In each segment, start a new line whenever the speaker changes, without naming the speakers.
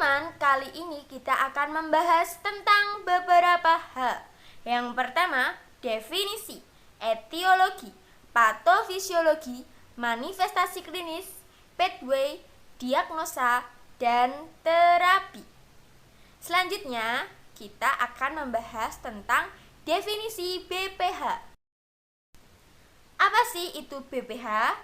Teman-teman, kali ini kita akan membahas tentang beberapa hal. Yang pertama, definisi, etiologi, patofisiologi, manifestasi klinis, pathway, diagnosa, dan terapi. Selanjutnya, kita akan membahas tentang definisi BPH. Apa sih itu BPH?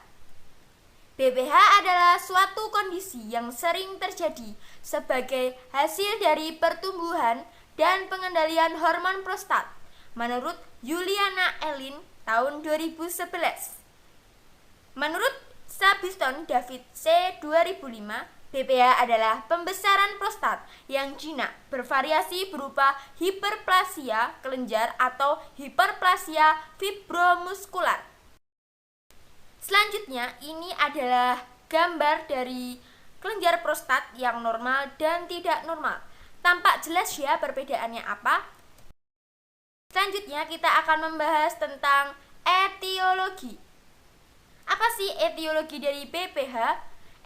BPH adalah suatu kondisi yang sering terjadi sebagai hasil dari pertumbuhan dan pengendalian hormon prostat. Menurut Juliana Ellin tahun 2011. Menurut Sabiston David C. 2005, BPH adalah pembesaran prostat yang jinak bervariasi berupa hiperplasia kelenjar atau hiperplasia fibromuskular. Selanjutnya, ini adalah gambar dari kelenjar prostat yang normal dan tidak normal. Tampak jelas ya perbedaannya apa? Selanjutnya, kita akan membahas tentang etiologi. Apa sih etiologi dari BPH?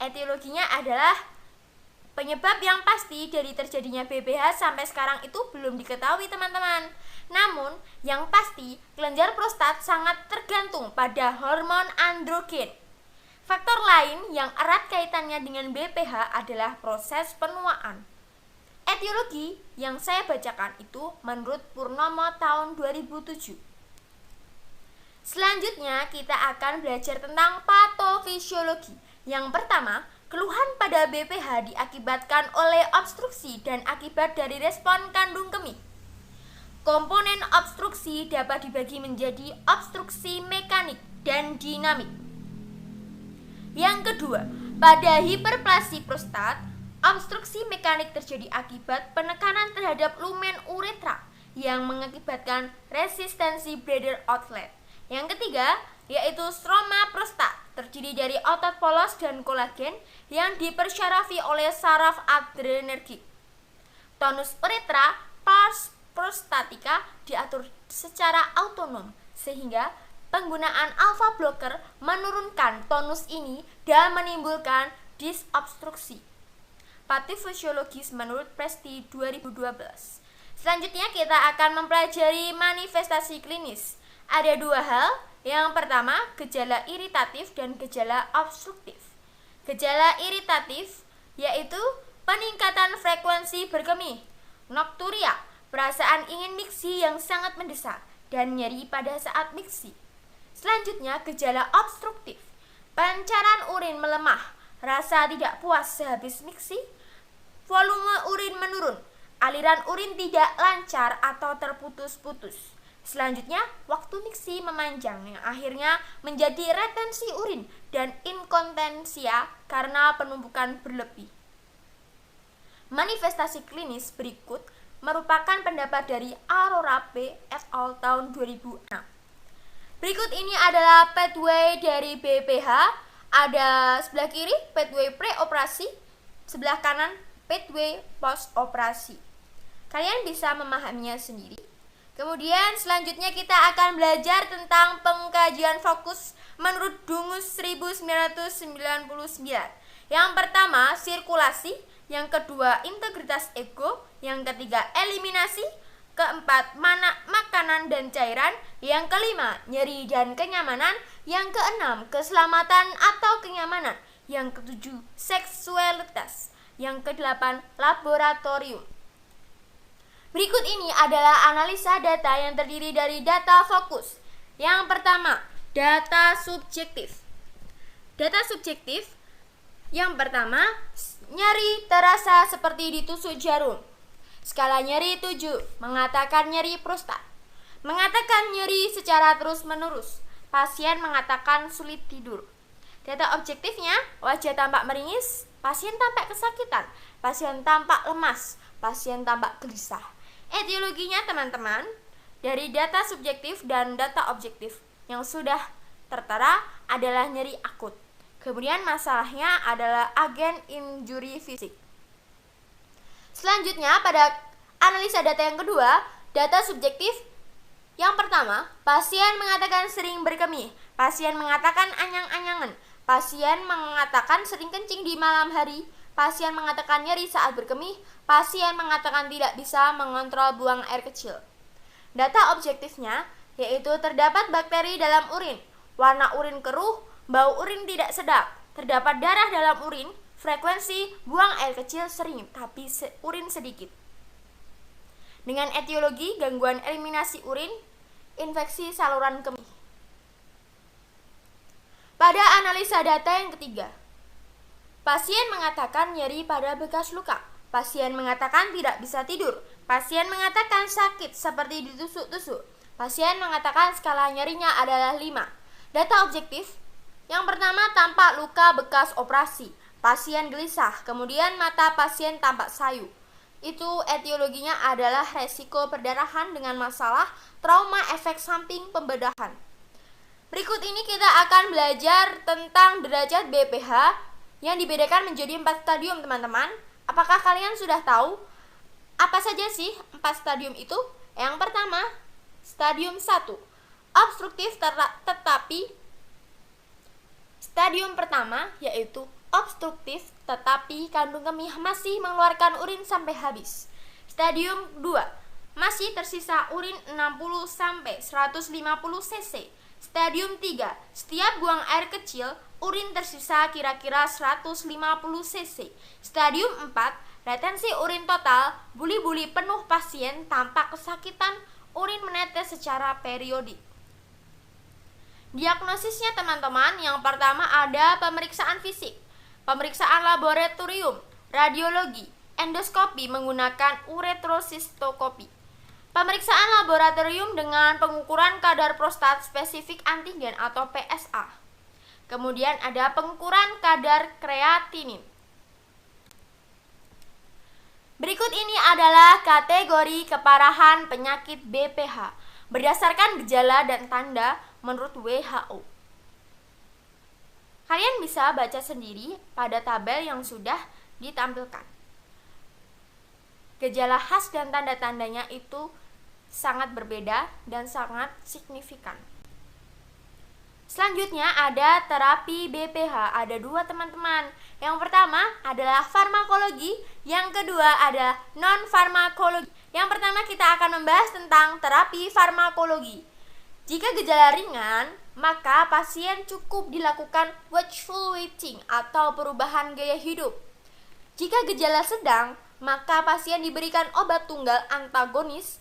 Etiologinya adalah penyebab yang pasti dari terjadinya BPH sampai sekarang itu belum diketahui, teman-teman. Namun, yang pasti, kelenjar prostat sangat tergantung pada hormon androgen. Faktor lain yang erat kaitannya dengan BPH adalah proses penuaan. Etiologi yang saya bacakan itu menurut Purnomo tahun 2007. Selanjutnya, kita akan belajar tentang patofisiologi. Yang pertama, keluhan pada BPH diakibatkan oleh obstruksi dan akibat dari respon kandung kemih. Komponen obstruksi dapat dibagi menjadi obstruksi mekanik dan dinamik. Yang kedua, pada hiperplasi prostat, obstruksi mekanik terjadi akibat penekanan terhadap lumen uretra yang mengakibatkan resistensi bladder outlet. Yang ketiga, yaitu stroma prostat, terdiri dari otot polos dan kolagen yang dipersyarafi oleh saraf adrenergik. Tonus uretra, pars prostatika diatur secara autonom sehingga penggunaan alpha blocker menurunkan tonus ini dan menimbulkan disobstruksi. Patofisiologis menurut Presti 2012. Selanjutnya kita akan mempelajari manifestasi klinis. Ada dua hal. Yang pertama, gejala iritatif dan gejala obstruktif. Gejala iritatif yaitu peningkatan frekuensi berkemih, nokturia, perasaan ingin miksi yang sangat mendesak, dan nyeri pada saat miksi. Selanjutnya, gejala obstruktif. Pancaran urin melemah, rasa tidak puas sehabis miksi, volume urin menurun, aliran urin tidak lancar atau terputus-putus. Selanjutnya, waktu miksi memanjang yang akhirnya menjadi retensi urin dan inkontinensia karena penumpukan berlebih. Manifestasi klinis berikut merupakan pendapat dari Aurora P. et al. Tahun 2006. Berikut ini adalah pathway dari BPH. Ada sebelah kiri pathway preoperasi, sebelah kanan pathway post operasi. Kalian bisa memahaminya sendiri. Kemudian selanjutnya kita akan belajar tentang pengkajian fokus menurut Dungus 1999. Yang pertama, sirkulasi. Yang kedua, integritas ego. Yang ketiga, eliminasi. Keempat, makanan dan cairan. Yang kelima, nyeri dan kenyamanan. Yang keenam, keselamatan atau kenyamanan. Yang ketujuh, seksualitas. Yang kedelapan, laboratorium. Berikut ini adalah analisa data yang terdiri dari data fokus. Yang pertama, data subjektif. Data subjektif yang pertama, nyeri terasa seperti ditusuk jarum. Skala nyeri 7, mengatakan nyeri prostat. Mengatakan nyeri secara terus-menerus. Pasien mengatakan sulit tidur. Data objektifnya, wajah tampak meringis, pasien tampak kesakitan, pasien tampak lemas, pasien tampak gelisah. Etiologinya, teman-teman, dari data subjektif dan data objektif yang sudah tertera adalah nyeri akut. Kemudian masalahnya adalah agen injury fisik. Selanjutnya, pada analisa data yang kedua, data subjektif. Yang pertama, pasien mengatakan sering berkemih, pasien mengatakan anyang-anyangan, pasien mengatakan sering kencing di malam hari, pasien mengatakan nyeri saat berkemih, pasien mengatakan tidak bisa mengontrol buang air kecil. Data objektifnya yaitu terdapat bakteri dalam urin, warna urin keruh, bau urin tidak sedap, terdapat darah dalam urin, frekuensi buang air kecil sering tapi urin sedikit. Dengan etiologi gangguan eliminasi urin, infeksi saluran kemih. Pada analisa data yang ketiga, pasien mengatakan nyeri pada bekas luka, pasien mengatakan tidak bisa tidur, pasien mengatakan sakit seperti ditusuk-tusuk, pasien mengatakan skala nyerinya adalah 5. Data objektif, yang pertama tampak luka bekas operasi, pasien gelisah, kemudian mata pasien tampak sayu. Itu etiologinya adalah resiko perdarahan dengan masalah trauma efek samping pembedahan. Berikut ini kita akan belajar tentang derajat BPH yang dibedakan menjadi 4 stadium, teman-teman. Apakah kalian sudah tahu apa saja sih 4 stadium itu? Yang pertama, stadium 1, obstruktif tetapi stadium pertama yaitu obstruktif tetapi kandung kemih masih mengeluarkan urin sampai habis. Stadium 2, masih tersisa urin 60 sampai 150 cc. Stadium 3, setiap buang air kecil urin tersisa kira-kira 150 cc. Stadium 4, retensi urin total, buli-buli penuh pasien tanpa kesakitan, urin menetes secara periodik. Diagnosisnya teman-teman, yang pertama ada pemeriksaan fisik, pemeriksaan laboratorium, radiologi, endoskopi menggunakan uretrosistoskopi. Pemeriksaan laboratorium dengan pengukuran kadar prostat spesifik antigen atau PSA. Kemudian ada pengukuran kadar kreatinin. Berikut ini adalah kategori keparahan penyakit BPH berdasarkan gejala dan tanda menurut WHO. Kalian bisa baca sendiri pada tabel yang sudah ditampilkan. Gejala khas dan tanda-tandanya itu sangat berbeda dan sangat signifikan. Selanjutnya ada terapi BPH, ada 2 teman-teman. Yang pertama adalah farmakologi, yang kedua adalah non-farmakologi. Yang pertama kita akan membahas tentang terapi farmakologi. Jika gejala ringan, maka pasien cukup dilakukan watchful waiting atau perubahan gaya hidup. Jika gejala sedang, maka pasien diberikan obat tunggal antagonis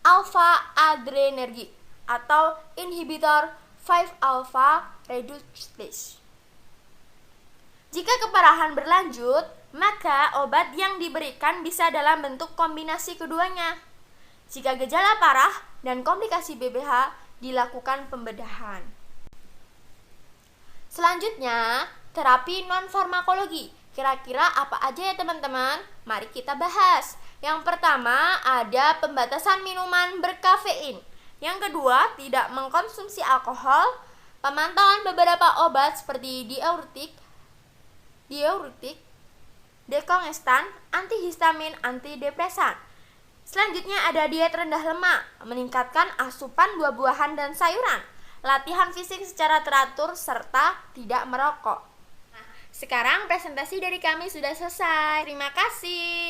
alpha adrenergic atau inhibitor 5-alpha reductase. Jika keparahan berlanjut, maka obat yang diberikan bisa dalam bentuk kombinasi keduanya. Jika gejala parah dan komplikasi BPH, dilakukan pembedahan. Selanjutnya, terapi non-farmakologi. Kira-kira apa aja ya teman-teman? Mari kita bahas. Yang pertama ada pembatasan minuman berkafein. Yang kedua, tidak mengkonsumsi alkohol. Pemantauan beberapa obat seperti diuretik, dekongestan, antihistamin, antidepresan. Selanjutnya ada diet rendah lemak, meningkatkan asupan buah-buahan dan sayuran, latihan fisik secara teratur, serta tidak merokok. Nah, sekarang presentasi dari kami sudah selesai. Terima kasih.